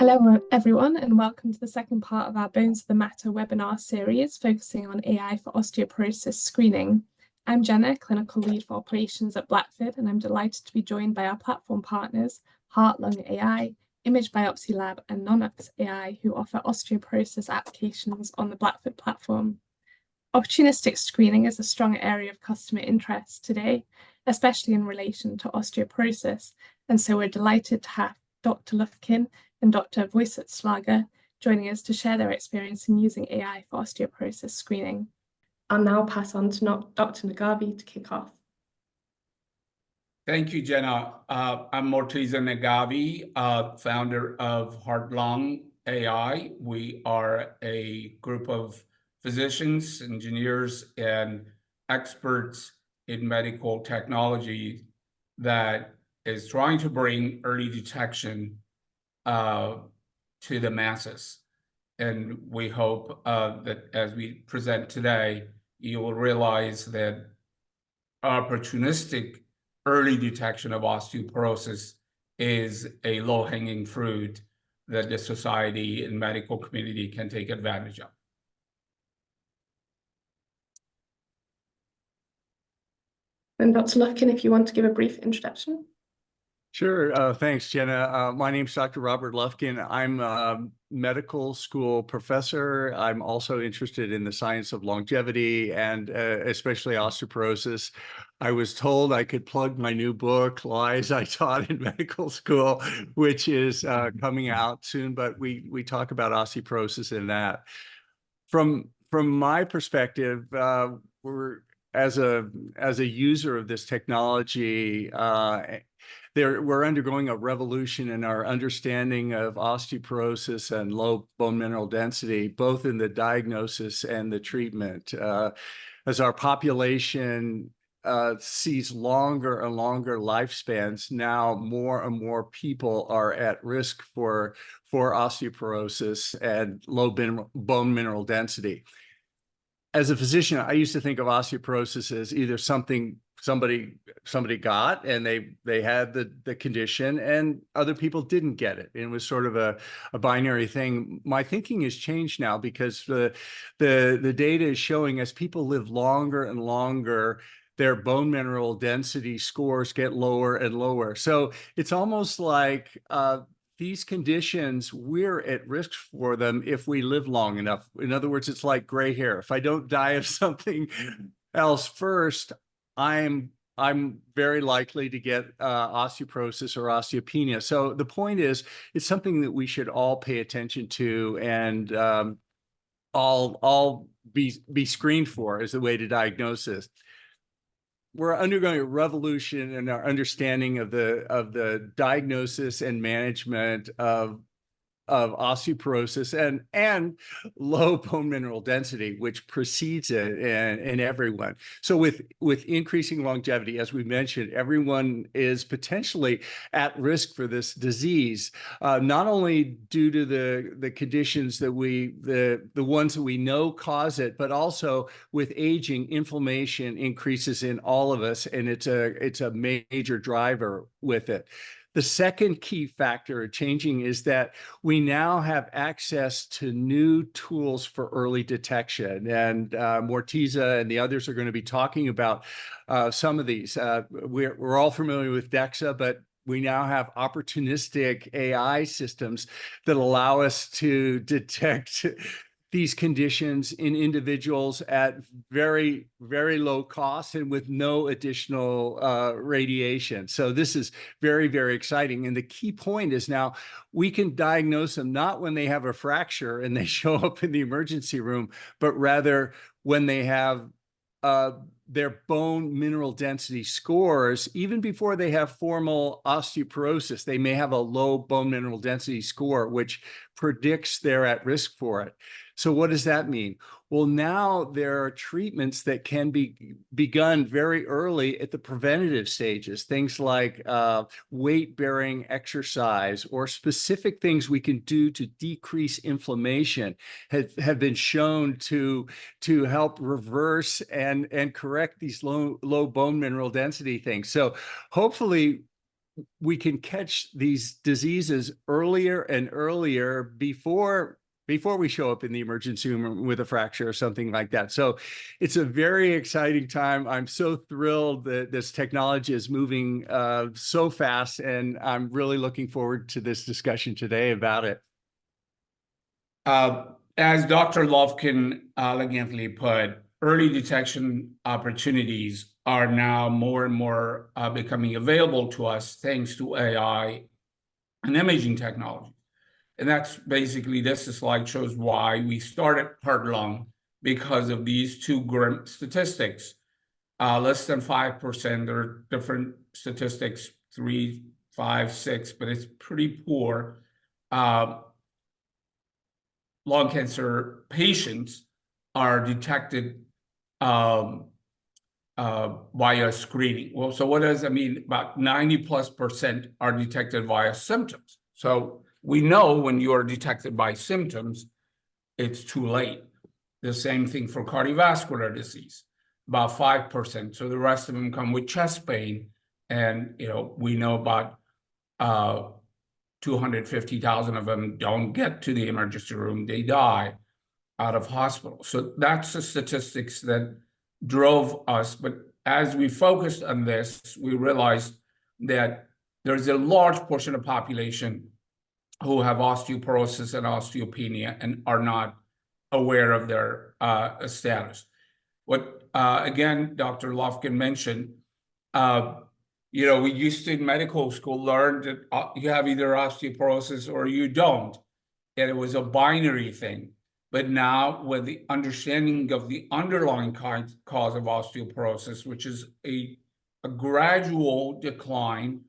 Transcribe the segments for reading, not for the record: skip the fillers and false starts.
Hello, everyone, and welcome to the second part of our Bones of the Matter webinar series focusing on AI for osteoporosis screening. I'm Jenna, Clinical Lead for Operations at Blackford, and I'm delighted to be joined by our platform partners, Heart Lung AI, Image Biopsy Lab, and Nonox AI, who offer osteoporosis applications on the Blackford platform. Opportunistic screening is a strong area of customer interest today, especially in relation to osteoporosis, and so we're delighted to have Dr. Lufkin and Dr. Voisetslager joining us to share their experience in using AI for osteoporosis screening. I'll now pass on to Dr. Nagavi to kick off. Thank you, Jenna. I'm Morteza Nagavi, founder of Heart Lung AI. We are a group of physicians, engineers, and experts in medical technology that is trying to bring early detection to the masses. And we hope that as we present today, you will realize that opportunistic early detection of osteoporosis is a low-hanging fruit that the society and medical community can take advantage of. And Dr. Lufkin, if you want to give a brief introduction. Sure. Thanks, Jenna. My name's Dr. Robert Lufkin. I'm a medical school professor. I'm also interested in the science of longevity and especially osteoporosis. I was told I could plug my new book, Lies I Taught in Medical School, which is coming out soon, but we talk about osteoporosis in that. From my perspective, as a user of this technology, we're undergoing a revolution in our understanding of osteoporosis and low bone mineral density, both in the diagnosis and the treatment. As our population sees longer and longer lifespans, now more and more people are at risk for osteoporosis and low bone mineral density. As a physician, I used to think of osteoporosis as either something somebody got and they had the condition and other people didn't get it. It was sort of a binary thing. My thinking has changed now because the data is showing as people live longer and longer, their bone mineral density scores get lower and lower. So it's almost like these conditions, we're at risk for them if we live long enough. In other words, it's like gray hair. If I don't die of something else first, I'm very likely to get osteoporosis or osteopenia. So the point is, it's something that we should all pay attention to and all be screened for as a way to diagnose this. We're undergoing a revolution in our understanding of the diagnosis and management of osteoporosis and low bone mineral density, which precedes it in everyone. So with increasing longevity, as we mentioned, everyone is potentially at risk for this disease, not only due to the conditions that the ones that we know cause it, but also with aging, inflammation increases in all of us, and it's a major driver with it. The second key factor changing is that we now have access to new tools for early detection. And Morteza and the others are going to be talking about some of these. We're all familiar with DEXA, but we now have opportunistic AI systems that allow us to detect these conditions in individuals at very, very low cost and with no additional radiation. So this is very, very exciting. And the key point is now we can diagnose them not when they have a fracture and they show up in the emergency room, but rather when they have their bone mineral density scores, even before they have formal osteoporosis. They may have a low bone mineral density score, which predicts they're at risk for it. So what does that mean? Well, now there are treatments that can be begun very early at the preventative stages, things like weight-bearing exercise or specific things we can do to decrease inflammation have been shown to help reverse and correct these low bone mineral density things. So hopefully we can catch these diseases earlier and earlier before we show up in the emergency room with a fracture or something like that. So it's a very exciting time. I'm so thrilled that this technology is moving so fast, and I'm really looking forward to this discussion today about it. As Dr. Lofkin elegantly put, early detection opportunities are now more and more becoming available to us thanks to AI and imaging technology. And that's basically, this slide shows why we started heart-lung, because of these two grim statistics. Less than 5%, there are different statistics, 3, 5, 6, but it's pretty poor. Lung cancer patients are detected via screening. Well, so what does that mean? About 90+% are detected via symptoms. So we know when you are detected by symptoms, it's too late. The same thing for cardiovascular disease, about 5%. So the rest of them come with chest pain, and we know about 250,000 of them don't get to the emergency room; they die out of hospital. So that's the statistics that drove us. But as we focused on this, we realized that there's a large portion of the population who have osteoporosis and osteopenia and are not aware of their status. What, again, Dr. Lofkin mentioned, we used to in medical school learn that you have either osteoporosis or you don't. And it was a binary thing. But now, with the understanding of the underlying cause of osteoporosis, which is a gradual decline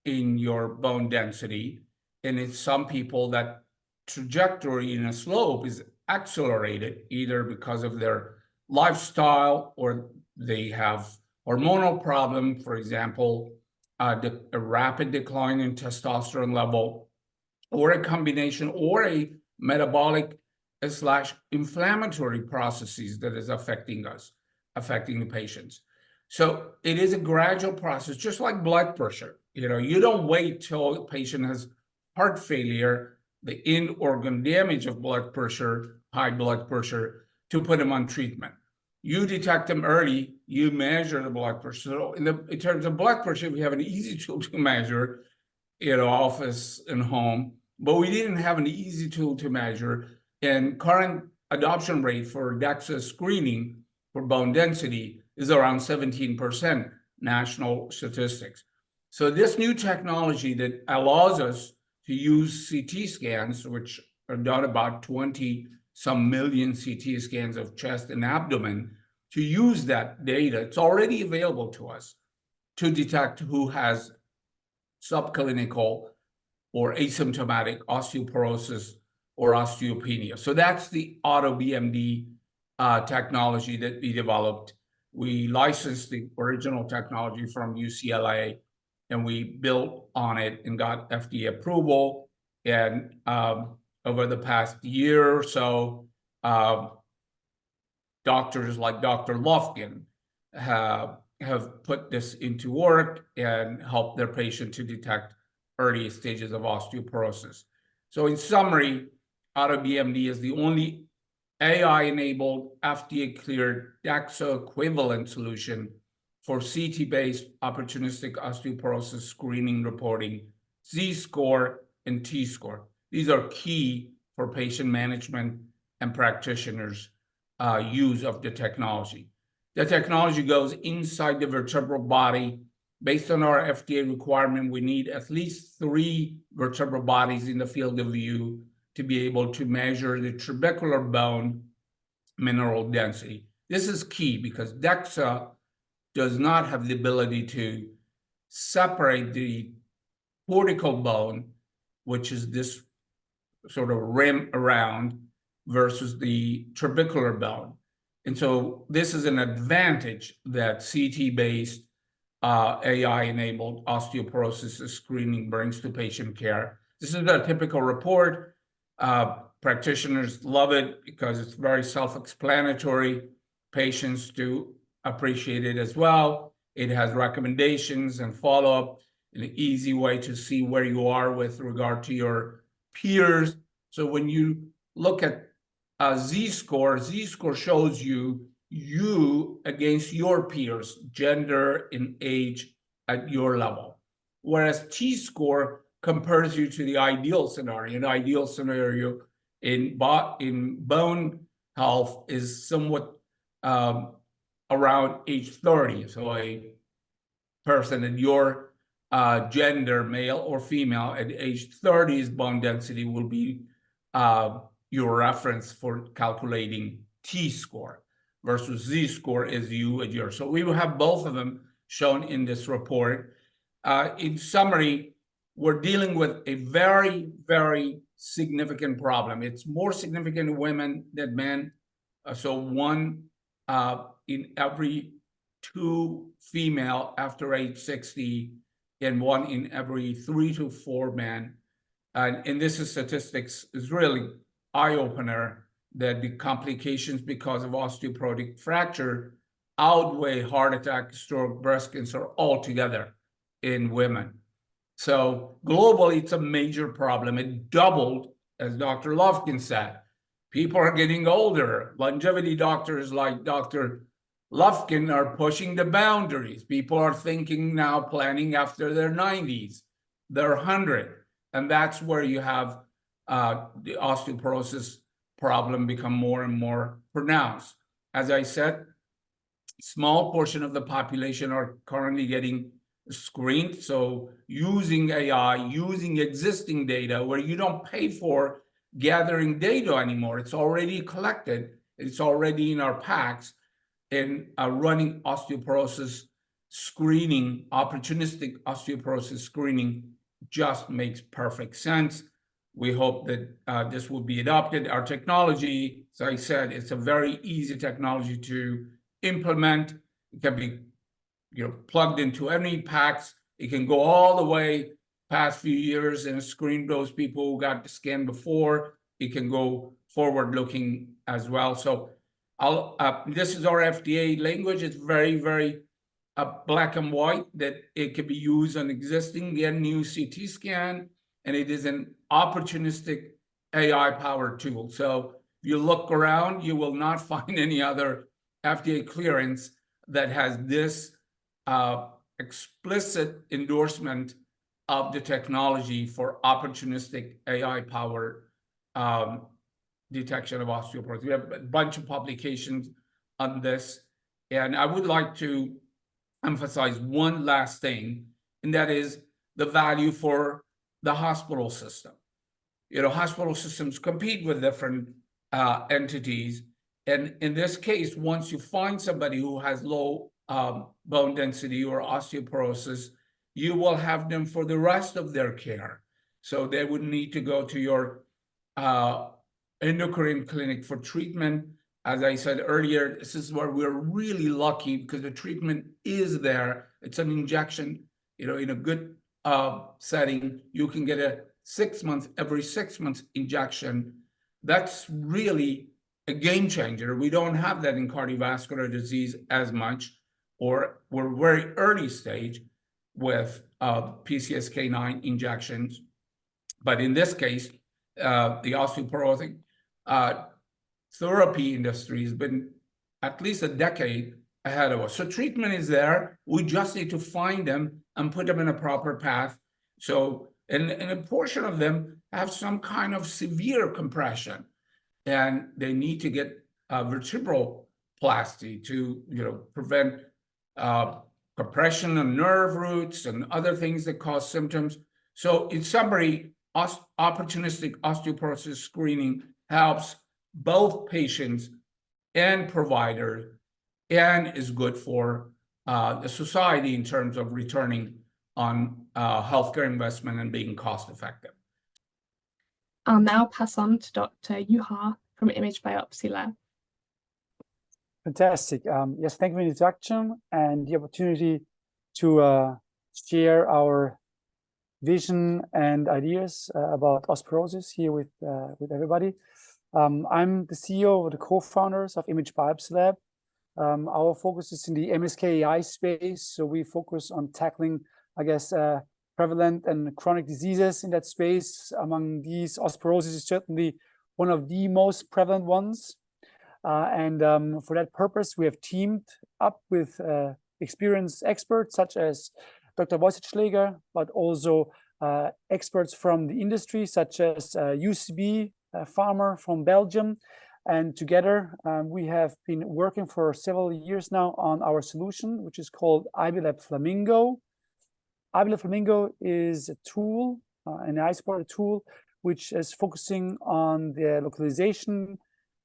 in your bone density, and in some people that trajectory in a slope is accelerated, either because of their lifestyle or they have hormonal problem, for example, a rapid decline in testosterone level, or a combination, or a metabolic / inflammatory processes that is affecting the patients. So it is a gradual process, just like blood pressure. You don't wait till a patient has heart failure, the end organ damage of blood pressure, high blood pressure, to put them on treatment. You detect them early, you measure the blood pressure. So in terms of blood pressure, we have an easy tool to measure in office and home, but we didn't have an easy tool to measure. And current adoption rate for DEXA screening for bone density is around 17%, national statistics. So this new technology that allows us to use CT scans, which are done about 20-some million CT scans of chest and abdomen, to use that data, it's already available to us to detect who has subclinical or asymptomatic osteoporosis or osteopenia. So that's the AutoBMD technology that we developed. We licensed the original technology from UCLA, and we built on it and got FDA approval. And over the past year or so, doctors like Dr. Lofkin have put this into work and helped their patient to detect early stages of osteoporosis. So in summary, AutoBMD is the only AI-enabled, FDA-cleared DEXA equivalent solution for CT-based opportunistic osteoporosis screening, reporting, Z-score and T-score. These are key for patient management and practitioners' use of the technology. The technology goes inside the vertebral body. Based on our FDA requirement, we need at least 3 vertebral bodies in the field of view to be able to measure the trabecular bone mineral density. This is key because DEXA does not have the ability to separate the cortical bone, which is this sort of rim around, versus the trabecular bone. And so this is an advantage that CT-based AI-enabled osteoporosis screening brings to patient care. This is a typical report. Practitioners love it because it's very self-explanatory. Patients do appreciate it as well. It has recommendations and follow-up. an easy way to see where you are with regard to your peers. So when you look at Z-score shows you against your peers, gender and age at your level. Whereas T-score compares you to the ideal scenario. An ideal scenario in bone health is somewhat around age 30. So a person in your gender, male or female, at age 30's bone density will be your reference for calculating T-score, versus Z-score is you at yours. So we will have both of them shown in this report. In summary, we're dealing with a very, very significant problem. It's more significant in women than men. So one in every 2 female after age 60, and 1 in every 3 to 4 men. And this is statistics is really eye-opener that the complications because of osteoporotic fracture outweigh heart attack, stroke, breast cancer altogether in women. So globally, it's a major problem. It doubled, as Dr. Lufkin said. People are getting older. Longevity doctors like Dr. Lufkin are pushing the boundaries. People are thinking now, planning after their 90s, their 100. And that's where you have the osteoporosis problem become more and more pronounced. As I said, small portion of the population are currently getting screened. So using AI, using existing data where you don't pay for gathering data anymore. It's already collected. It's already in our packs. And running osteoporosis screening, opportunistic osteoporosis screening just makes perfect sense. We hope that this will be adopted. Our technology, as I said, it's a very easy technology to implement. It can be plugged into any packs. It can go all the way past few years and screen those people who got the scan before. It can go forward looking as well. So this is our FDA language. It's very, very black and white, that it can be used on existing and new CT scan, and it is an opportunistic AI-powered tool. So if you look around, you will not find any other FDA clearance that has this explicit endorsement of the technology for opportunistic AI-powered detection of osteoporosis. We have a bunch of publications on this, and I would like to emphasize one last thing, and that is the value for the hospital system. Hospital systems compete with different entities, and in this case, once you find somebody who has low bone density or osteoporosis, you will have them for the rest of their care. So they would need to go to your endocrine clinic for treatment. As I said earlier, this is where we're really lucky because the treatment is there. It's an injection, in a good setting. You can get a every 6 months injection. That's really a game changer. We don't have that in cardiovascular disease as much, or we're very early stage with PCSK9 injections. But in this case, the osteoporotic therapy industry has been at least a decade ahead of us. So treatment is there. We just need to find them and put them in a proper path. So, and a portion of them have some kind of severe compression, and they need to get vertebroplasty to, prevent compression of nerve roots and other things that cause symptoms. So in summary, opportunistic osteoporosis screening helps both patients and providers, and is good for the society in terms of returning on healthcare investment and being cost effective. I'll now pass on to Dr. Yuha from Image Biopsy Lab. Fantastic. Yes, thank you for the introduction and the opportunity to share our vision and ideas about osteoporosis here with everybody. I'm the CEO of the co-founders of Image Biopsy Lab. Our focus is in the MSK AI space, so we focus on tackling, I guess, prevalent and chronic diseases in that space. Among these, osteoporosis is certainly one of the most prevalent ones. For that purpose, we have teamed up with experienced experts such as Dr. Wojciechleger, but also experts from the industry such as UCB, a farmer from Belgium. And together, we have been working for several years now on our solution, which is called IBLab Flamingo. IBLab Flamingo is a tool, an AI-supported tool, which is focusing on the localization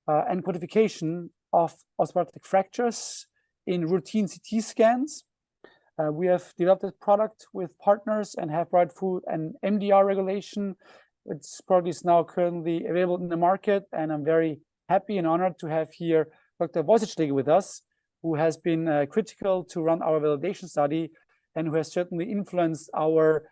and quantification of osteoporotic fractures in routine CT scans. We have developed a product with partners and have brought through an MDR regulation. Its product is now currently available in the market, and I'm very happy and honored to have here Dr. Wojciechleger with us, who has been critical to run our validation study and who has certainly influenced our,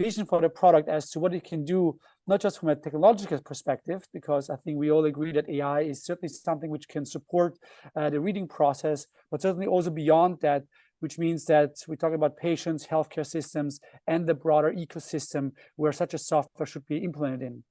vision for the product as to what it can do, not just from a technological perspective, because I think we all agree that AI is certainly something which can support the reading process, but certainly also beyond that, which means that we talk about patients, healthcare systems, and the broader ecosystem where such a software should be implemented in.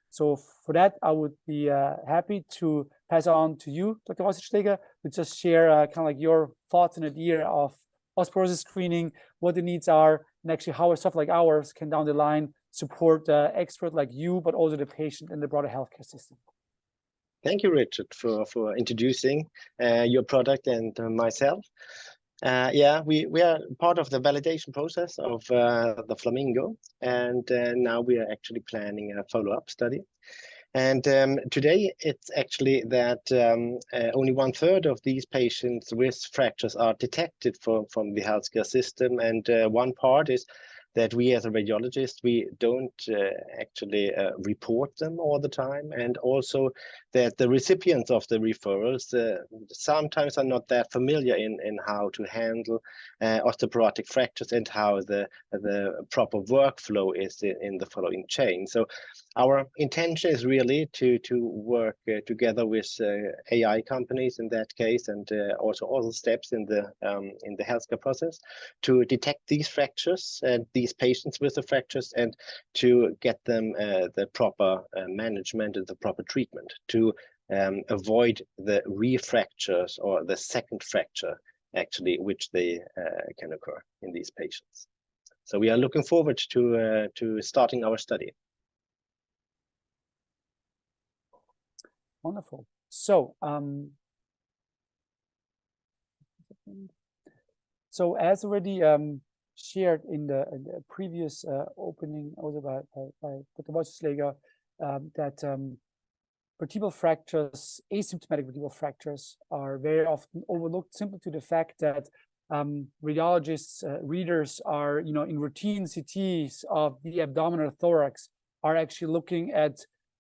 So for that, I would be happy to pass on to you, Dr. Wojciechleger, to just share kind of like your thoughts and idea of osteoporosis screening, what the needs are, and actually how a software like ours can down the line support experts like you, but also the patient and the broader healthcare system. Thank you, Richard, for introducing your product and myself. We are part of the validation process of the Flamingo, and now we are actually planning a follow-up study. And today it's actually that only 1/3 of these patients with fractures are detected from the healthcare system, and one part is that we as a radiologist, we don't actually report them all the time, and also that the recipients of the referrals sometimes are not that familiar in how to handle osteoporotic fractures and how the proper workflow is in the following chain. So our intention is really to work together with AI companies in that case, and also all the steps in the healthcare process to detect these fractures and these patients with the fractures, and to get them the proper management and the proper treatment to avoid the refractures or the second fracture actually which they can occur in these patients. So we are looking forward to starting our study. Wonderful. So as already shared in the previous opening, also by Dr. Wojciechleger, that vertebral fractures, asymptomatic vertebral fractures, are very often overlooked simply to the fact that radiologists, readers are, in routine CTs of the abdominal thorax, are actually looking at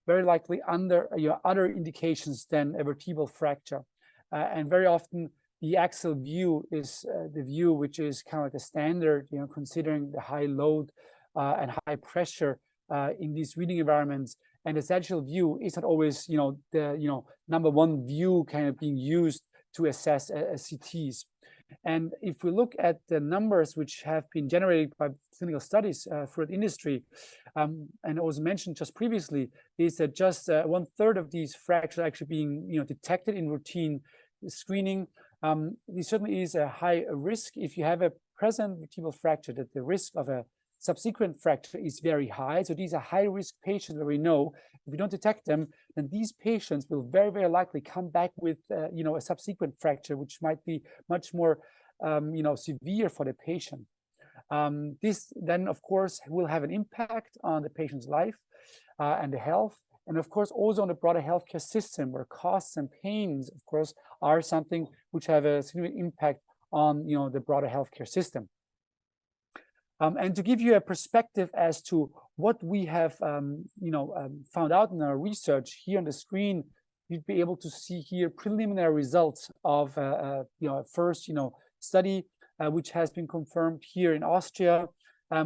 very likely under other indications than a vertebral fracture, and very often the axial view is the view which is kind of like the standard, considering the high load and high pressure in these reading environments. And the sagittal view is not always, the number one view kind of being used to assess CTs. And if we look at the numbers which have been generated by clinical studies for the industry, and it was mentioned just previously, is that just 1/3 of these fractures are actually being detected in routine screening. This certainly is a high risk. If you have a present vertebral fracture, that the risk of a subsequent fracture is very high. So these are high-risk patients where we know if we don't detect them, then these patients will very, very likely come back with a subsequent fracture, which might be much more severe for the patient. This then, of course, will have an impact on the patient's life and the health, and of course also on the broader healthcare system, where costs and pains, of course, are something which have a significant impact on the broader healthcare system. And to give you a perspective as to what we have found out in our research, here on the screen you'd be able to see here preliminary results of a first study which has been confirmed here in Austria,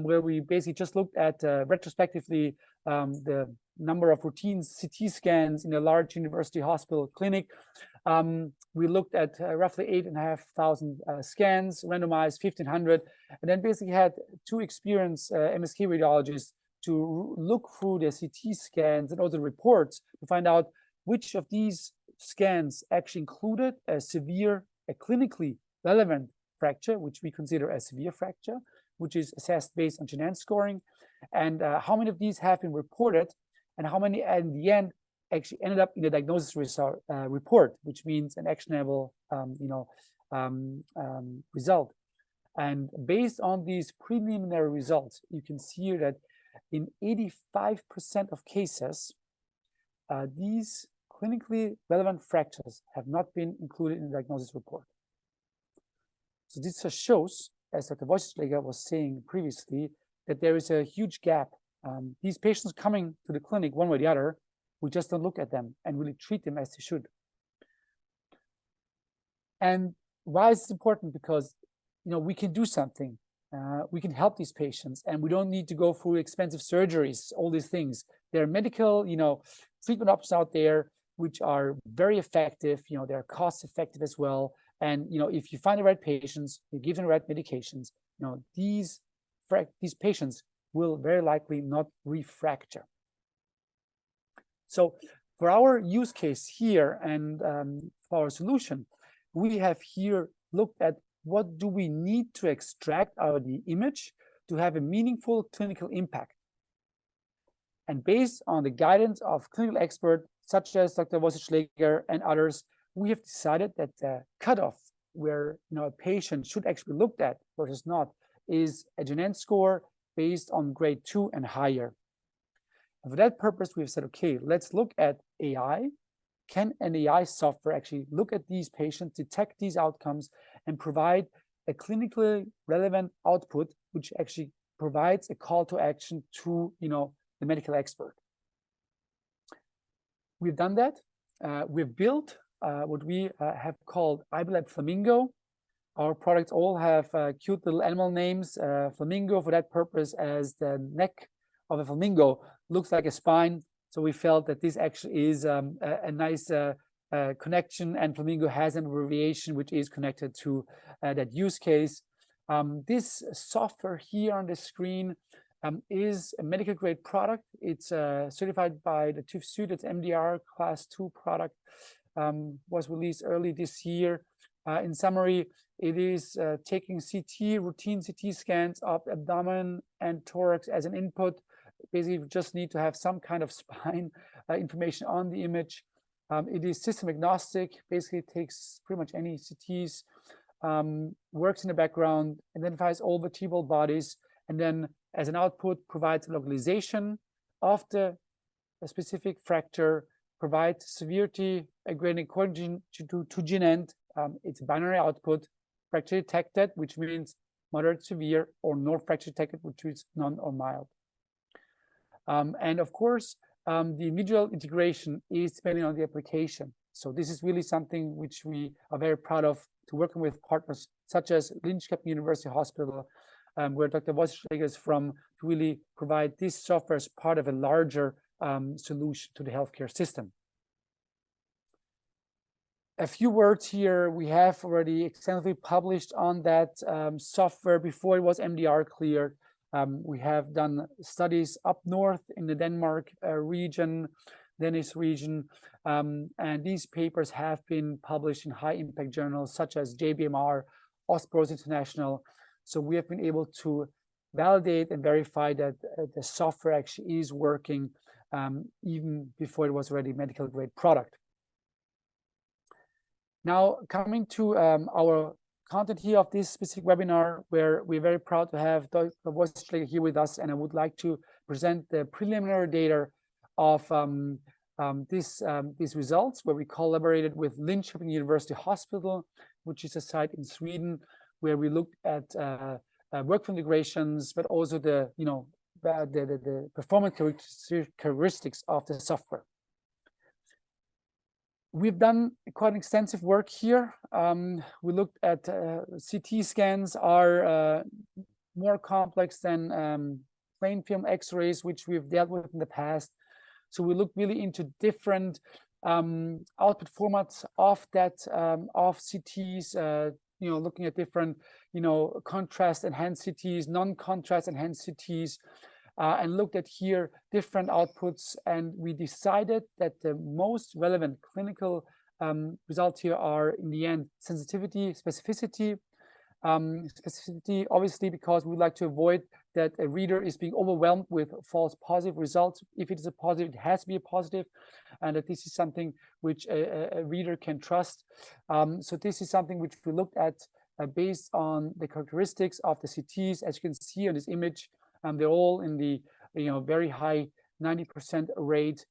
where we basically just looked at retrospectively the number of routine CT scans in a large university hospital clinic. We looked at roughly 8,500 scans, randomized 1,500, and then basically had 2 experienced MSK radiologists to look through the CT scans and also reports to find out which of these scans actually included a clinically relevant fracture, which we consider a severe fracture, which is assessed based on Jeanette scoring, and how many of these have been reported, and how many in the end actually ended up in the diagnosis report, which means an actionable result. And based on these preliminary results, you can see here that in 85% of cases, these clinically relevant fractures have not been included in the diagnosis report. So this just shows, as Dr. Wojcicki was saying previously, that there is a huge gap. These patients coming to the clinic one way or the other, we just don't look at them and really treat them as they should. And why is it important? Because we can do something. We can help these patients, and we don't need to go through expensive surgeries, all these things. There are medical, treatment options out there which are very effective. They're cost effective as well. And if you find the right patients, you give them the right medications, these patients will very likely not refracture. So for our use case here and for our solution, we have here looked at what do we need to extract out of the image to have a meaningful clinical impact. And based on the guidance of clinical experts such as Dr. Wojcicki and others, we have decided that the cutoff where a patient should actually be looked at versus not is a Jeanette score based on grade 2 and higher. And for that purpose, we've said, okay, let's look at AI. Can an AI software actually look at these patients, detect these outcomes, and provide a clinically relevant output, which actually provides a call to action to the medical expert? We've done that. We've built what we have called iBlab Flamingo. Our products all have cute little animal names. Flamingo, for that purpose, as the neck of a flamingo looks like a spine. So we felt that this actually is a nice connection, and Flamingo has an abbreviation which is connected to that use case. This software here on the screen is a medical grade product. It's certified by the TÜV Süd. It's MDR class 2 product. Was released early this year. In summary, it is taking routine CT scans of abdomen and thorax as an input. Basically, you just need to have some kind of spine information on the image. It is system agnostic. Basically, it takes pretty much any CTs, works in the background, identifies all vertebral bodies, and then as an output provides localization of the specific fracture, provides severity grading according to Jeanette. It's binary output, fracture detected, which means moderate, severe, or no fracture detected, which is none or mild. And of course, the individual integration is depending on the application. So this is really something which we are very proud of, to working with partners such as Linköping University Hospital, where Dr. Wojcicki is from, to really provide this software as part of a larger solution to the healthcare system. A few words here. We have already extensively published on that software before it was MDR cleared. We have done studies up north in the Denmark region, Danish region, and these papers have been published in high impact journals such as JBMR, Osteoporosis International. So we have been able to validate and verify that the software actually is working even before it was already a medical grade product. Now, coming to our content here of this specific webinar, where we're very proud to have Dr. Wojcicki here with us, and I would like to present the preliminary data of these results, where we collaborated with Linköping University Hospital, which is a site in Sweden, where we looked at workflow integrations, but also the performance characteristics of the software. We've done quite extensive work here. We looked at CT scans are more complex than plain film X-rays, which we've dealt with in the past. So we look really into different output formats of that of CTs, looking at different, contrast enhanced CTs, non-contrast enhanced CTs, and looked at here different outputs. And we decided that the most relevant clinical results here are, in the end, sensitivity, specificity. Specificity, obviously, because we would like to avoid that a reader is being overwhelmed with false positive results. If it is a positive, it has to be a positive, and that this is something which a reader can trust. So this is something which we looked at based on the characteristics of the CTs. As you can see on this image, they're all in the very high 90% rate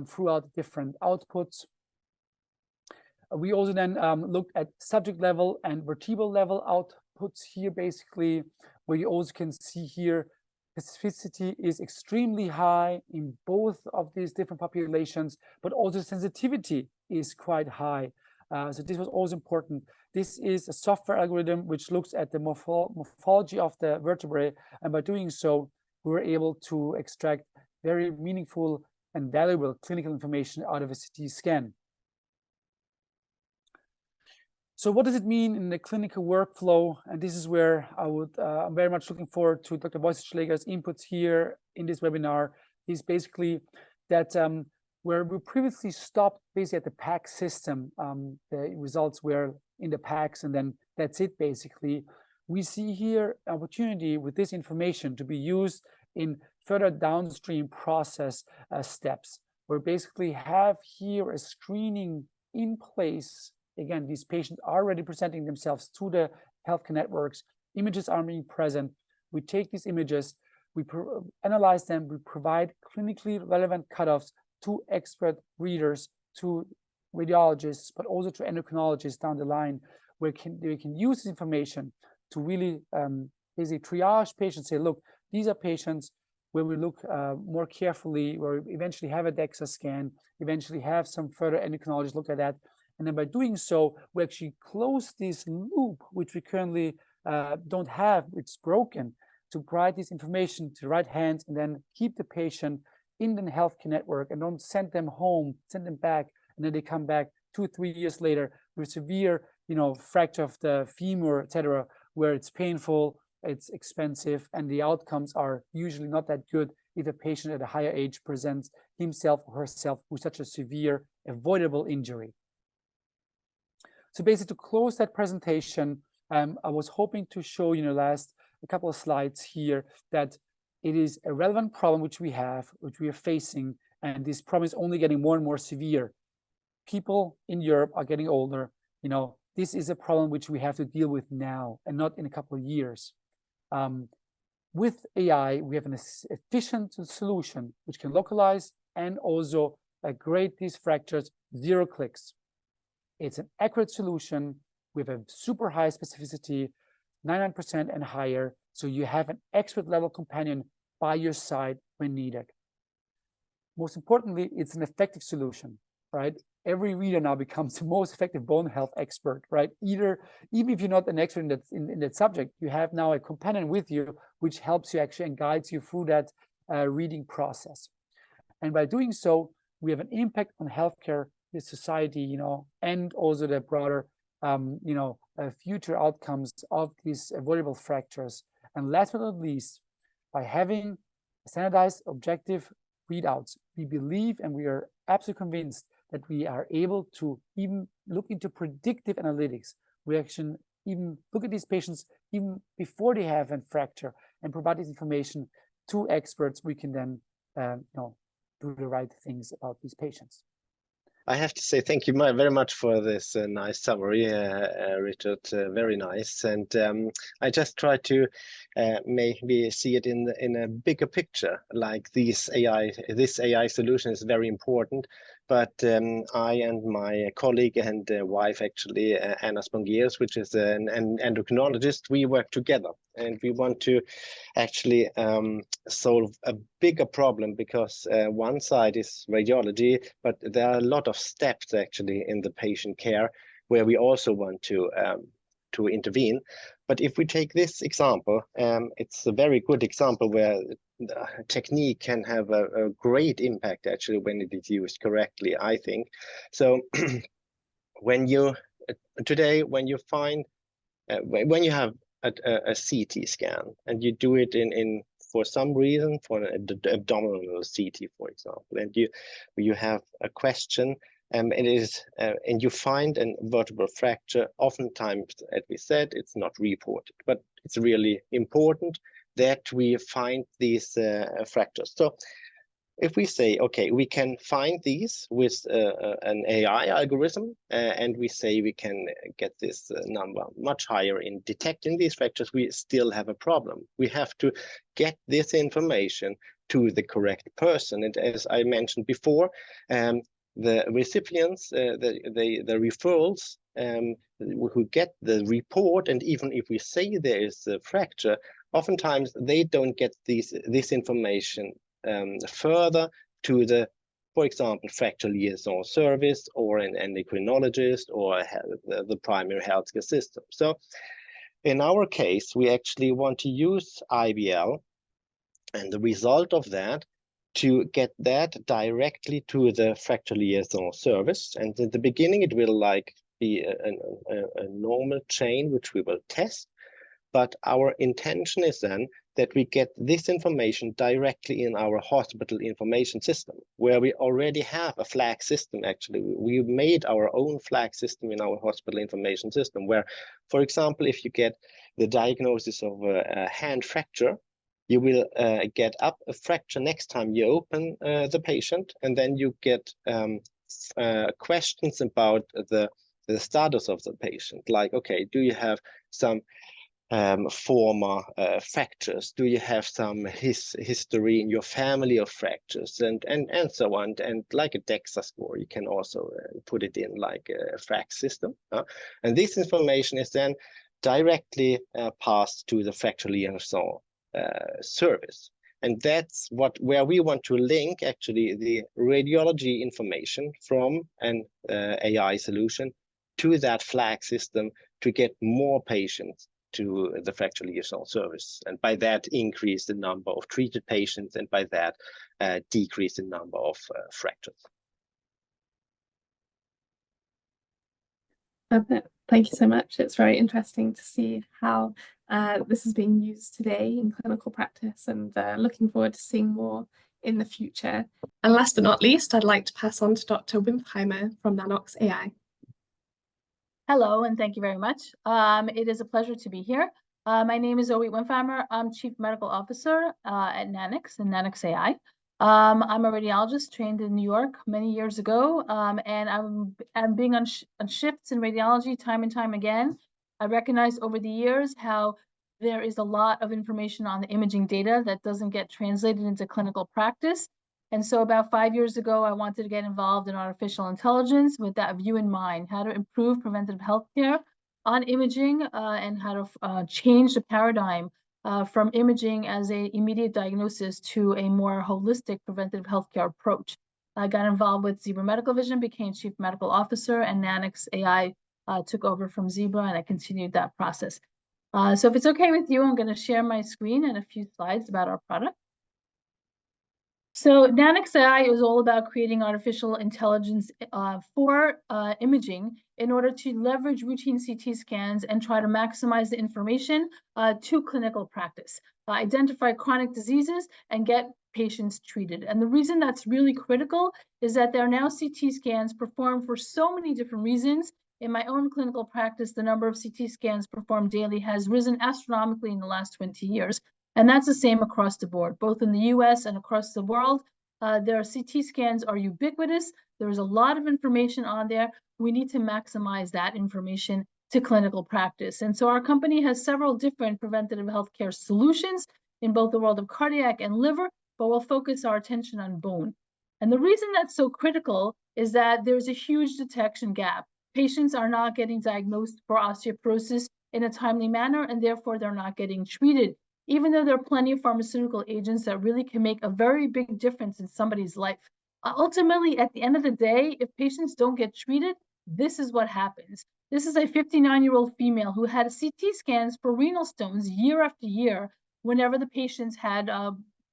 throughout different outputs. We also then looked at subject level and vertebral level outputs here, basically, where you also can see here specificity is extremely high in both of these different populations, but also sensitivity is quite high. So this was also important. This is a software algorithm which looks at the morphology of the vertebrae, and by doing so, we were able to extract very meaningful and valuable clinical information out of a CT scan. So what does it mean in the clinical workflow? And this is where I'm very much looking forward to Dr. Wojcic's inputs here in this webinar, is basically that where we previously stopped basically at the PACS system, the results were in the PACS and then that's it basically. We see here opportunity with this information to be used in further downstream process steps, where basically have here a screening in place. Again, these patients are already presenting themselves to the healthcare networks. Images are being present. We take these images, we analyze them, we provide clinically relevant cutoffs to expert readers, to radiologists, but also to endocrinologists down the line, where they can use this information to really basically triage patients, say, look, these are patients where we look more carefully, where we eventually have a DEXA scan, eventually have some further endocrinologists look at that. And then by doing so, we actually close this loop, which we currently don't have, it's broken, to provide this information to the right hands and then keep the patient in the healthcare network and don't send them home, send them back, and then they come back 2 or 3 years later with severe, fracture of the femur, etc., where it's painful, it's expensive, and the outcomes are usually not that good if a patient at a higher age presents himself or herself with such a severe, avoidable injury. So basically, to close that presentation, I was hoping to show last a couple of slides here that it is a relevant problem which we are facing, and this problem is only getting more and more severe. People in Europe are getting older. This is a problem which we have to deal with now and not in a couple of years. With AI, we have an efficient solution which can localize and also grade these fractures 0 clicks. It's an accurate solution with a super high specificity, 99% and higher, so you have an expert level companion by your side when needed. Most importantly, it's an effective solution, right? Every reader now becomes the most effective bone health expert, right? Even if you're not an expert in that subject, you have now a companion with you, which helps you actually and guides you through that reading process. And by doing so, we have an impact on healthcare, the society, and also the broader, future outcomes of these avoidable fractures. And last but not least, by having standardized objective readouts, we believe and we are absolutely convinced that we are able to even look into predictive analytics. We actually even look at these patients even before they have a fracture and provide this information to experts. We can then do the right things about these patients. I have to say thank you very much for this nice summary, Richard. Very nice. And I just try to maybe see it in a bigger picture. Like this AI solution is very important. But I and my colleague and wife, actually, Anna Spongiers, which is an endocrinologist, we work together. And we want to actually solve a bigger problem, because one side is radiology, but there are a lot of steps actually in the patient care where we also want to intervene. But if we take this example, it's a very good example where technique can have a great impact actually when it is used correctly, I think. So when you today, when you find when you have a CT scan and you do it in for some reason for an abdominal CT, for example, and you have a question, and you find a vertebral fracture, oftentimes, as we said, it's not reported, but it's really important that we find these fractures. So if we say, okay, we can find these with an AI algorithm, and we say we can get this number much higher in detecting these fractures, we still have a problem. We have to get this information to the correct person. And as I mentioned before, the recipients, the referrals, who get the report, and even if we say there is a fracture, oftentimes they don't get this information further to the, for example, fracture liaison service or an endocrinologist or the primary healthcare system. So in our case, we actually want to use IBL and the result of that to get that directly to the fracture liaison service. And at the beginning, it will be a normal chain, which we will test. But our intention is then that we get this information directly in our hospital information system, where we already have a flag system. Actually, we made our own flag system in our hospital information system, where, for example, if you get the diagnosis of a hand fracture, you will get up a fracture next time you open the patient, and then you get questions about the status of the patient, like, okay, do you have some former fractures? Do you have some history in your family of fractures, and so on? And like a DEXA score, you can also put it in like a FRAX system. And this information is then directly passed to the fracture liaison service. And that's where we want to link actually the radiology information from an AI solution to that flag system to get more patients to the fracture liaison service, and by that increase the number of treated patients, and by that decrease the number of fractures. Thank you so much. It's very interesting to see how this is being used today in clinical practice, and looking forward to seeing more in the future. And last but not least, I'd like to pass on to Dr. Wimpheimer from Nanox AI. Hello, and thank you very much. It is a pleasure to be here. My name is Zoe Wimpheimer. I'm Chief Medical Officer at Nanox and Nanox AI. I'm a radiologist trained in New York many years ago, and I'm being on shifts in radiology time and time again. I recognize over the years how there is a lot of information on the imaging data that doesn't get translated into clinical practice. And so about 5 years ago, I wanted to get involved in artificial intelligence with that view in mind, how to improve preventive healthcare on imaging, and how to change the paradigm from imaging as an immediate diagnosis to a more holistic preventive healthcare approach. I got involved with Zebra Medical Vision, became Chief Medical Officer, and Nanox AI took over from Zebra, and I continued that process. So if it's okay with you, I'm going to share my screen and a few slides about our product. So Nanox AI is all about creating artificial intelligence for imaging in order to leverage routine CT scans and try to maximize the information to clinical practice, identify chronic diseases, and get patients treated. And the reason that's really critical is that there are now CT scans performed for so many different reasons. In my own clinical practice, the number of CT scans performed daily has risen astronomically in the last 20 years. And that's the same across the board, both in the US and across the world. Their CT scans are ubiquitous. There's a lot of information on there. We need to maximize that information to clinical practice. And so our company has several different preventative healthcare solutions in both the world of cardiac and liver, but we'll focus our attention on bone. And the reason that's so critical is that there's a huge detection gap. Patients are not getting diagnosed for osteoporosis in a timely manner, and therefore they're not getting treated, even though there are plenty of pharmaceutical agents that really can make a very big difference in somebody's life. Ultimately, at the end of the day, if patients don't get treated, this is what happens. This is a 59-year-old female who had CT scans for renal stones year after year whenever the patients had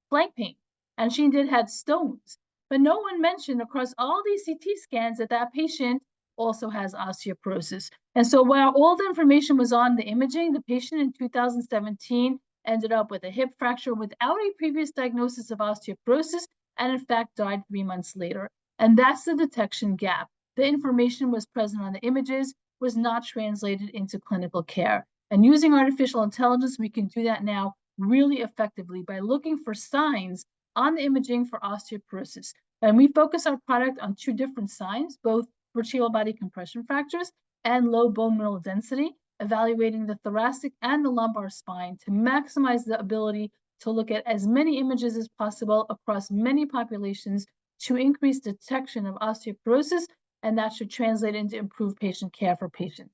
flank pain, and she did had stones. But no one mentioned across all these CT scans that that patient also has osteoporosis. And so while all the information was on the imaging, the patient in 2017 ended up with a hip fracture without a previous diagnosis of osteoporosis, and in fact died 3 months later. And that's the detection gap. The information was present on the images, was not translated into clinical care. And using artificial intelligence, we can do that now really effectively by looking for signs on the imaging for osteoporosis. And we focus our product on 2 different signs, both vertebral body compression fractures and low bone mineral density, evaluating the thoracic and the lumbar spine to maximize the ability to look at as many images as possible across many populations to increase detection of osteoporosis, and that should translate into improved patient care for patients.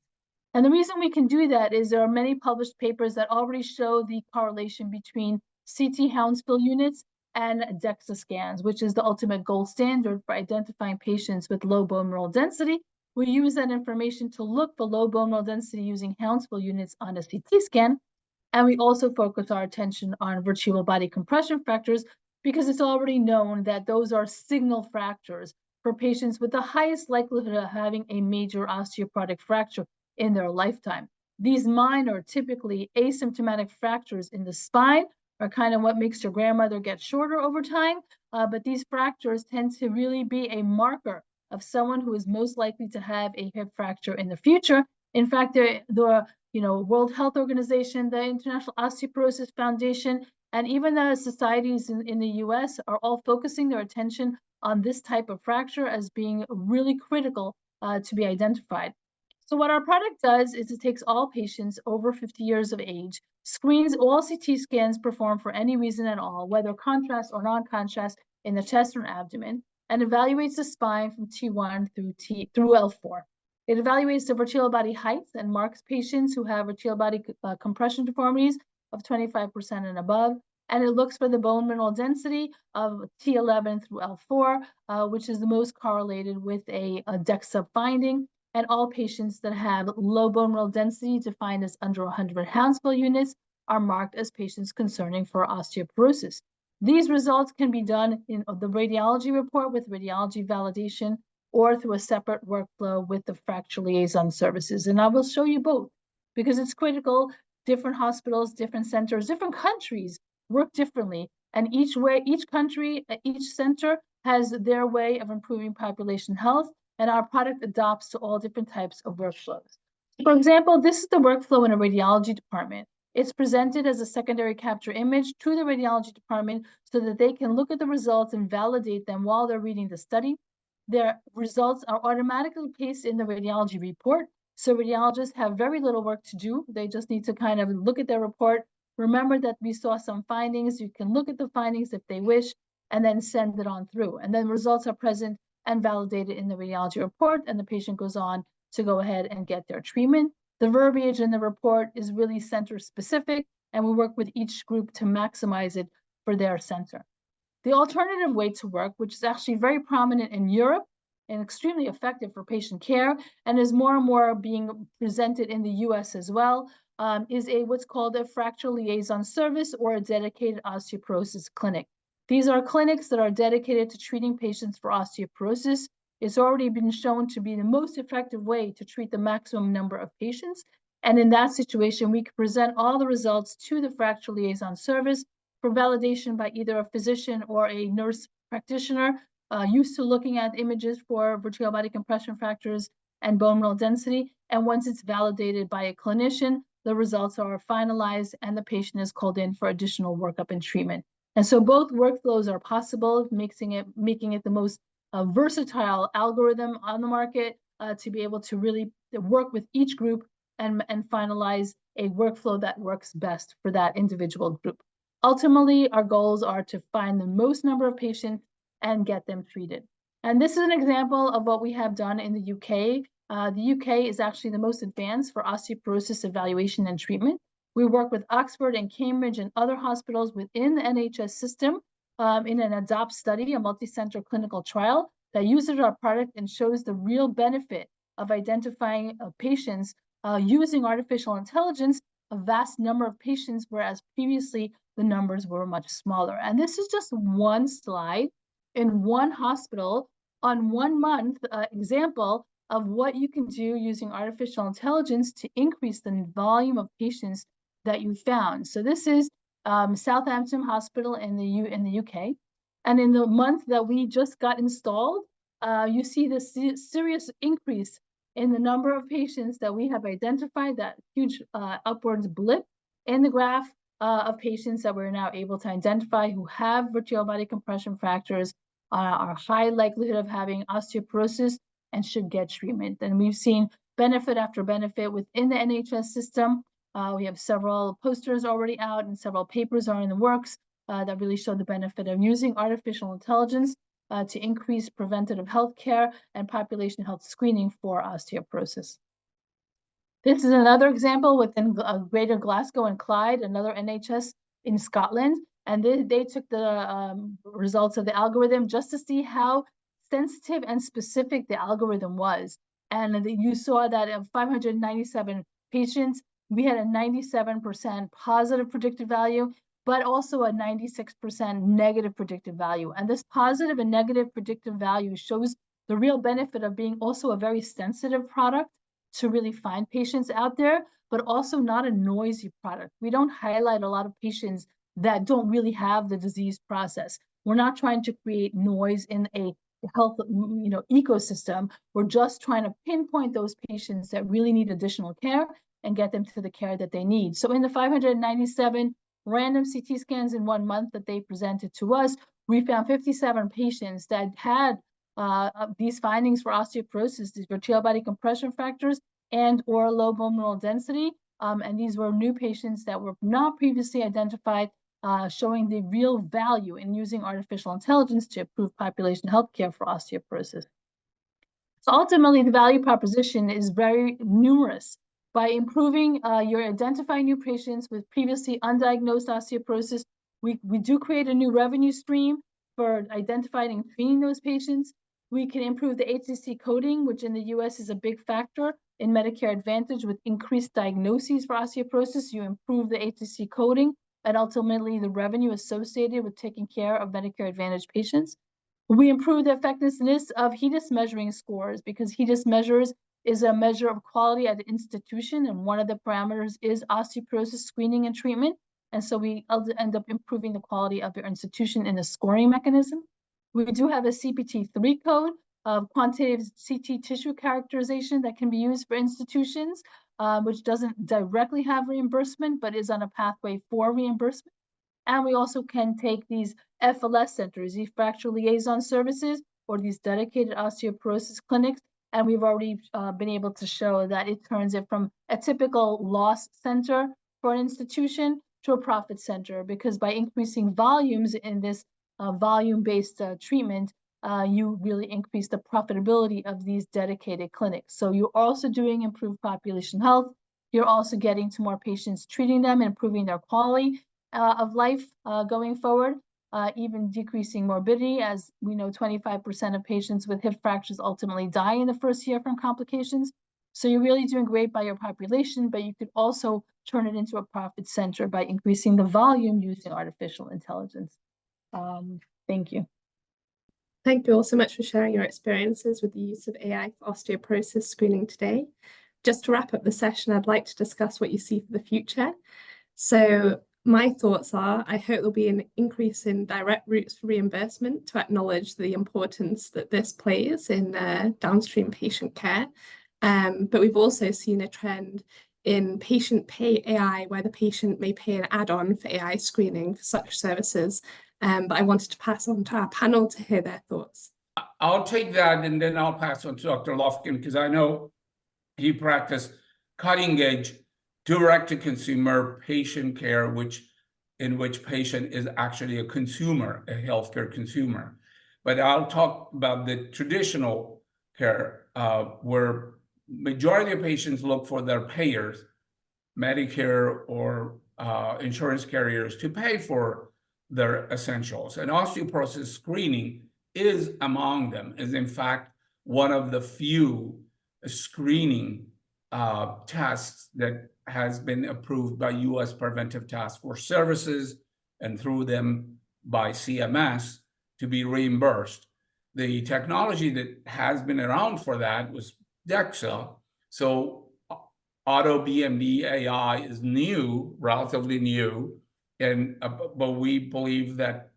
And the reason we can do that is there are many published papers that already show the correlation between CT Hounsfield units and DEXA scans, which is the ultimate gold standard for identifying patients with low bone mineral density. We use that information to look for low bone mineral density using Hounsfield units on a CT scan. And we also focus our attention on vertebral body compression fractures because it's already known that those are signal fractures for patients with the highest likelihood of having a major osteoporotic fracture in their lifetime. These minor, typically asymptomatic fractures in the spine are kind of what makes your grandmother get shorter over time, but these fractures tend to really be a marker of someone who is most likely to have a hip fracture in the future. In fact, the World Health Organization, the International Osteoporosis Foundation, and even the societies in the US are all focusing their attention on this type of fracture as being really critical to be identified. So what our product does is it takes all patients over 50 years of age, screens all CT scans performed for any reason at all, whether contrast or non-contrast in the chest or abdomen, and evaluates the spine from T1 through L4. It evaluates the vertebral body heights and marks patients who have vertebral body compression deformities of 25% and above, and it looks for the bone mineral density of T11 through L4, which is the most correlated with a DEXA finding. And all patients that have low bone mineral density, defined as under 100 Hounsfield units, are marked as patients concerning for osteoporosis. These results can be done in the radiology report with radiology validation or through a separate workflow with the fracture liaison services. And I will show you both because it's critical. Different hospitals, different centers, different countries work differently. And each country, each center has their way of improving population health, and our product adapts to all different types of workflows. For example, this is the workflow in a radiology department. It's presented as a secondary capture image to the radiology department so that they can look at the results and validate them while they're reading the study. Their results are automatically pasted in the radiology report, so radiologists have very little work to do. They just need to kind of look at their report, remember that we saw some findings. You can look at the findings if they wish, and then send it on through. And then results are present and validated in the radiology report, and the patient goes on to go ahead and get their treatment. The verbiage in the report is really center specific, and we work with each group to maximize it for their center. The alternative way to work, which is actually very prominent in Europe and extremely effective for patient care, and is more and more being presented in the US as well, is what's called a fracture liaison service or a dedicated osteoporosis clinic. These are clinics that are dedicated to treating patients for osteoporosis. It's already been shown to be the most effective way to treat the maximum number of patients. And in that situation, we can present all the results to the fracture liaison service for validation by either a physician or a nurse practitioner used to looking at images for vertebral body compression fractures and bone mineral density. And once it's validated by a clinician, the results are finalized and the patient is called in for additional workup and treatment. And so both workflows are possible, making it the most versatile algorithm on the market to be able to really work with each group and finalize a workflow that works best for that individual group. Ultimately, our goals are to find the most number of patients and get them treated. And this is an example of what we have done in the UK. The UK is actually the most advanced for osteoporosis evaluation and treatment. We work with Oxford and Cambridge and other hospitals within the NHS system in an ADOPT study, a multi-center clinical trial that uses our product and shows the real benefit of identifying patients using artificial intelligence, a vast number of patients, whereas previously the numbers were much smaller. And this is just one slide in one hospital on 1 month example of what you can do using artificial intelligence to increase the volume of patients that you found. So this is Southampton Hospital in the UK. And in the month that we just got installed, you see the serious increase in the number of patients that we have identified, that huge upwards blip in the graph of patients that we're now able to identify who have vertebral body compression fractures, are high likelihood of having osteoporosis, and should get treatment. And we've seen benefit after benefit within the NHS system. We have several posters already out and several papers are in the works that really show the benefit of using artificial intelligence to increase preventative health care and population health screening for osteoporosis. This is another example within Greater Glasgow and Clyde, another NHS in Scotland. And they took the results of the algorithm just to see how sensitive and specific the algorithm was. And you saw that of 597 patients, we had a 97% positive predictive value, but also a 96% negative predictive value. And this positive and negative predictive value shows the real benefit of being also a very sensitive product to really find patients out there, but also not a noisy product. We don't highlight a lot of patients that don't really have the disease process. We're not trying to create noise in a health ecosystem. We're just trying to pinpoint those patients that really need additional care and get them to the care that they need. So in the 597 random CT scans in 1 month that they presented to us, we found 57 patients that had these findings for osteoporosis, these vertebral body compression fractures and or low bone mineral density. And these were new patients that were not previously identified, showing the real value in using artificial intelligence to improve population health care for osteoporosis. So ultimately, the value proposition is very numerous. By improving your identifying new patients with previously undiagnosed osteoporosis, we do create a new revenue stream for identifying and treating those patients. We can improve the HCC coding, which in the US is a big factor in Medicare Advantage. With increased diagnoses for osteoporosis, you improve the HCC coding and ultimately the revenue associated with taking care of Medicare Advantage patients. We improve the effectiveness of HEDIS measuring scores, because HEDIS measures is a measure of quality at the institution, and one of the parameters is osteoporosis screening and treatment. And so we end up improving the quality of your institution in a scoring mechanism. We do have a CPT-3 code of quantitative CT tissue characterization that can be used for institutions, which doesn't directly have reimbursement, but is on a pathway for reimbursement. And we also can take these FLS centers, these fracture liaison services, or these dedicated osteoporosis clinics, and we've already been able to show that it turns it from a typical loss center for an institution to a profit center, because by increasing volumes in this volume-based treatment, you really increase the profitability of these dedicated clinics. So you're also doing improved population health. You're also getting to more patients, treating them and improving their quality of life going forward, even decreasing morbidity. As we know, 25% of patients with hip fractures ultimately die in the first year from complications. So you're really doing great by your population, but you could also turn it into a profit center by increasing the volume using artificial intelligence. Thank you. Thank you all so much for sharing your experiences with the use of AI for osteoporosis screening today. Just to wrap up the session, I'd like to discuss what you see for the future. So my thoughts are, I hope there'll be an increase in direct routes for reimbursement to acknowledge the importance that this plays in downstream patient care. But we've also seen a trend in patient pay AI, where the patient may pay an add-on for AI screening for such services. But I wanted to pass on to our panel to hear their thoughts. I'll take that, and then I'll pass on to Dr. Lufkin, because I know he practiced cutting-edge direct-to-consumer patient care, in which patient is actually a consumer, a healthcare consumer. But I'll talk about the traditional care, where majority of patients look for their payers, Medicare or insurance carriers, to pay for their essentials. And osteoporosis screening is among them, is in fact one of the few screening tests that has been approved by U.S. Preventive Task Force Services and through them by CMS to be reimbursed. The technology that has been around for that was DEXA. So auto BMD AI is new, relatively new, and but we believe that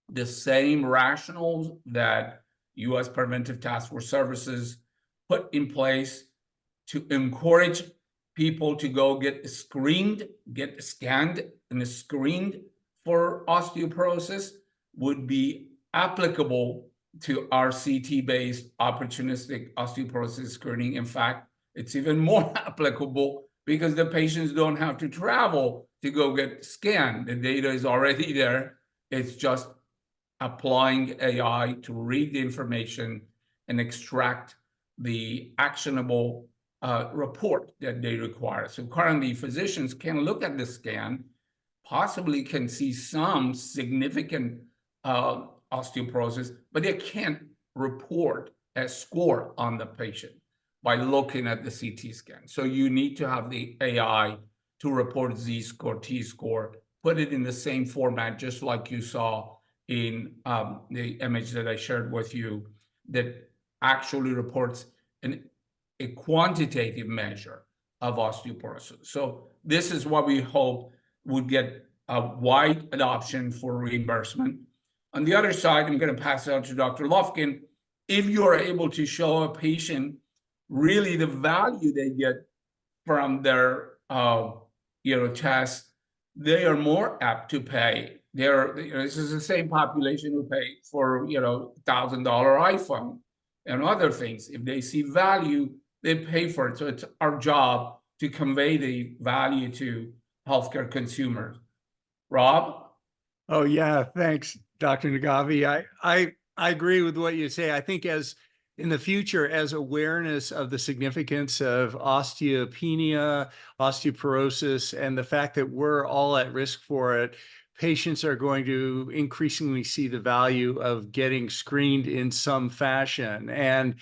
the same rationales that U.S. Preventive Task Force Services put in place to encourage people to go get screened, get scanned and screened for osteoporosis would be applicable to our CT-based opportunistic osteoporosis screening. In fact, it's even more applicable because the patients don't have to travel to go get scanned. The data is already there. It's just applying AI to read the information and extract the actionable report that they require. So currently, physicians can look at the scan, possibly can see some significant osteoporosis, but they can't report a score on the patient by looking at the CT scan. So you need to have the AI to report Z-score, T-score, put it in the same format, just like you saw in the image that I shared with you, that actually reports a quantitative measure of osteoporosis. So this is what we hope would get a wide adoption for reimbursement. On the other side, I'm going to pass it on to Dr. Lufkin. If you are able to show a patient really the value they get from their test, they are more apt to pay. This is the same population who pay for $1,000 iPhone and other things. If they see value, they pay for it. So it's our job to convey the value to healthcare consumers. Rob? Oh yeah, thanks, Dr. Nagavi. I agree with what you say. I think as in the future, as awareness of the significance of osteopenia, osteoporosis, and the fact that we're all at risk for it, patients are going to increasingly see the value of getting screened in some fashion. And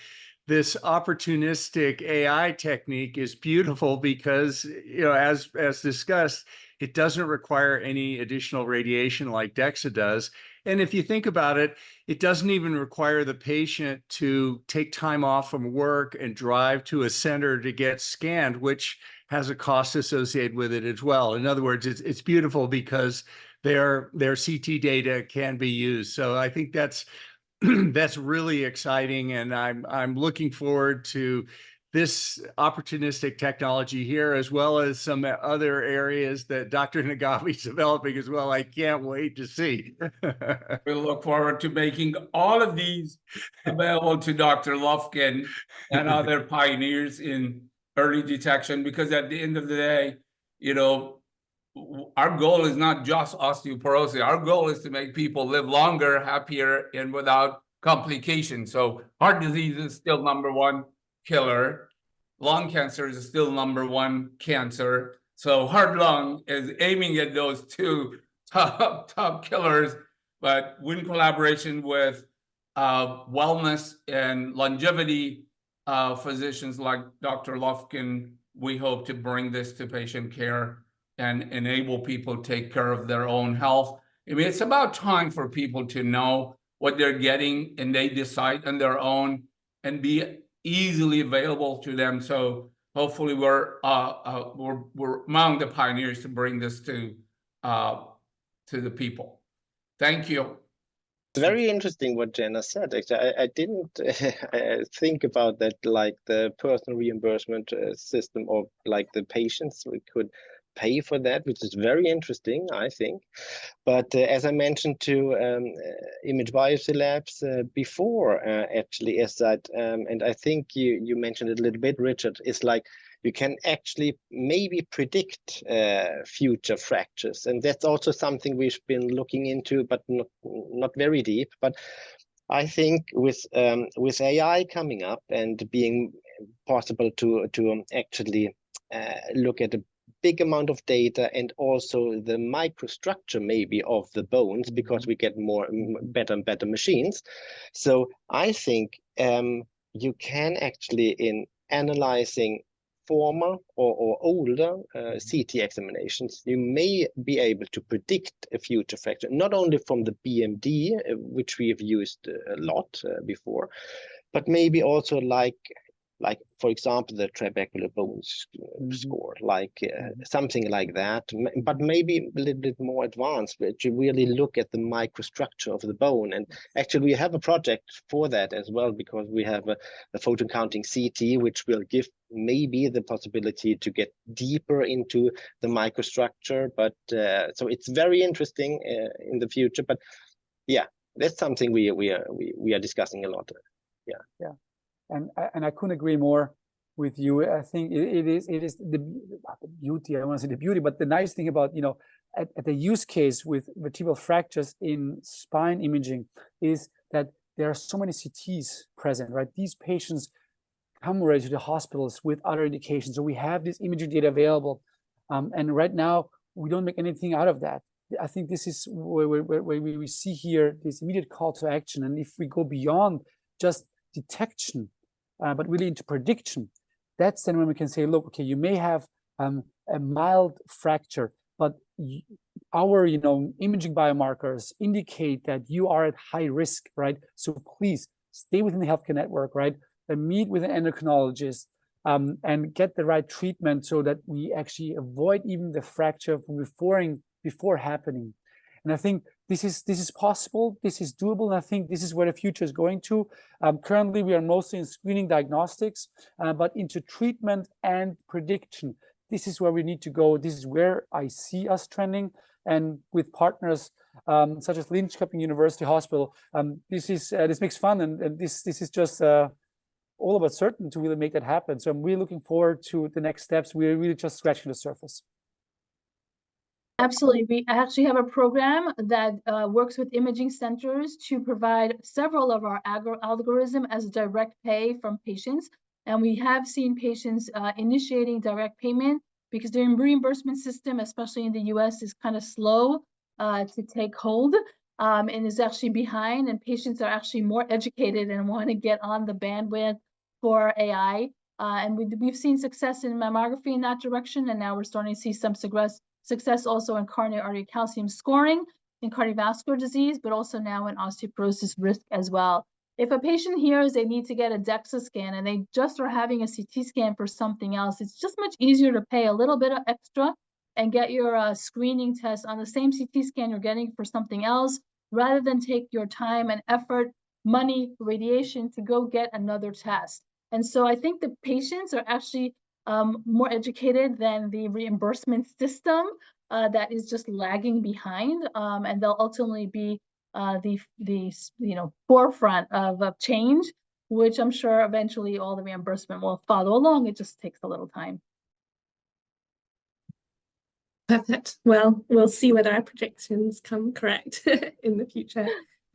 this opportunistic AI technique is beautiful because, as discussed, it doesn't require any additional radiation like DEXA does. And if you think about it, it doesn't even require the patient to take time off from work and drive to a center to get scanned, which has a cost associated with it as well. In other words, it's beautiful because their CT data can be used. So I think that's really exciting, and I'm looking forward to this opportunistic technology here, as well as some other areas that Dr. Nagavi's developing as well. I can't wait to see. We look forward to making all of these available to Dr. Lufkin and other pioneers in early detection, because at the end of the day, our goal is not just osteoporosis. Our goal is to make people live longer, happier, and without complications. So heart disease is still #1 killer. Lung cancer is still #1 cancer. So heart lung is aiming at those two top killers, but in collaboration with wellness and longevity physicians like Dr. Lufkin, we hope to bring this to patient care and enable people to take care of their own health. I mean, it's about time for people to know what they're getting and they decide on their own and be easily available to them. So hopefully we're among the pioneers to bring this to the people. Thank you. It's very interesting what Jenna said. Actually, I didn't think about that, like the personal reimbursement system of like the patients we could pay for that, which is very interesting, I think. But as I mentioned to Image Biopsy Labs before, actually, is that, and I think you mentioned it a little bit, Richard, is like you can actually maybe predict future fractures. And that's also something we've been looking into, but not very deep. But I think with AI coming up and being possible to actually look at a big amount of data and also the microstructure maybe of the bones, because we get better and better machines. So I think you can actually, in analyzing former or older CT examinations, you may be able to predict a future fracture, not only from the BMD, which we have used a lot before, but maybe also like for example, the trabecular bone score, something like that, but maybe a little bit more advanced, where you really look at the microstructure of the bone. And actually, we have a project for that as well, because we have a photon counting CT, which will give maybe the possibility to get deeper into the microstructure. But so it's very interesting in the future. But yeah, that's something we are discussing a lot. Yeah. And I couldn't agree more with you. I think it is the beauty, I don't want to say the beauty, but the nice thing about, you know, at the use case with vertebral fractures in spine imaging is that there are so many CTs present, right? These patients come right to the hospitals with other indications. So we have this imaging data available. And right now, we don't make anything out of that. I think this is where we see here this immediate call to action. And if we go beyond just detection, but really into prediction, that's then when we can say, look, okay, you may have a mild fracture, but our, you know, imaging biomarkers indicate that you are at high risk, right? So please stay within the healthcare network, right? And meet with an endocrinologist and get the right treatment so that we actually avoid even the fracture from before happening. And I think this is possible, this is doable, and I think this is where the future is going to. Currently, we are mostly in screening diagnostics, but into treatment and prediction. This is where we need to go. This is where I see us trending. And with partners such as Linköping University Hospital, this makes fun, and this is just all about certain to really make that happen. So I'm really looking forward to the next steps. We're really just scratching the surface. Absolutely. We actually have a program that works with imaging centers to provide several of our algorithm as direct pay from patients. And we have seen patients initiating direct payment because their reimbursement system, especially in the US, is kind of slow to take hold and is actually behind. And patients are actually more educated and want to get on the bandwidth for AI. And we've seen success in mammography in that direction. And now we're starting to see some success also in coronary artery calcium scoring in cardiovascular disease, but also now in osteoporosis risk as well. If a patient hears they need to get a DEXA scan and they just are having a CT scan for something else, it's just much easier to pay a little bit of extra and get your screening test on the same CT scan you're getting for something else, rather than take your time and effort, money, radiation to go get another test. And so I think the patients are actually more educated than the reimbursement system that is just lagging behind, and they'll ultimately be the forefront of change, which I'm sure eventually all the reimbursement will follow along. It just takes a little time. Perfect. Well, we'll see whether our predictions come correct in the future.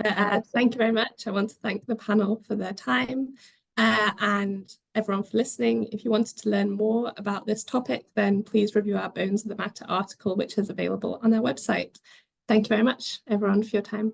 Thank you very much. I want to thank the panel for their time. And everyone for listening. If you wanted to learn more about this topic, then please review our Bones of the Matter article, which is available on our website. Thank you very much, everyone, for your time.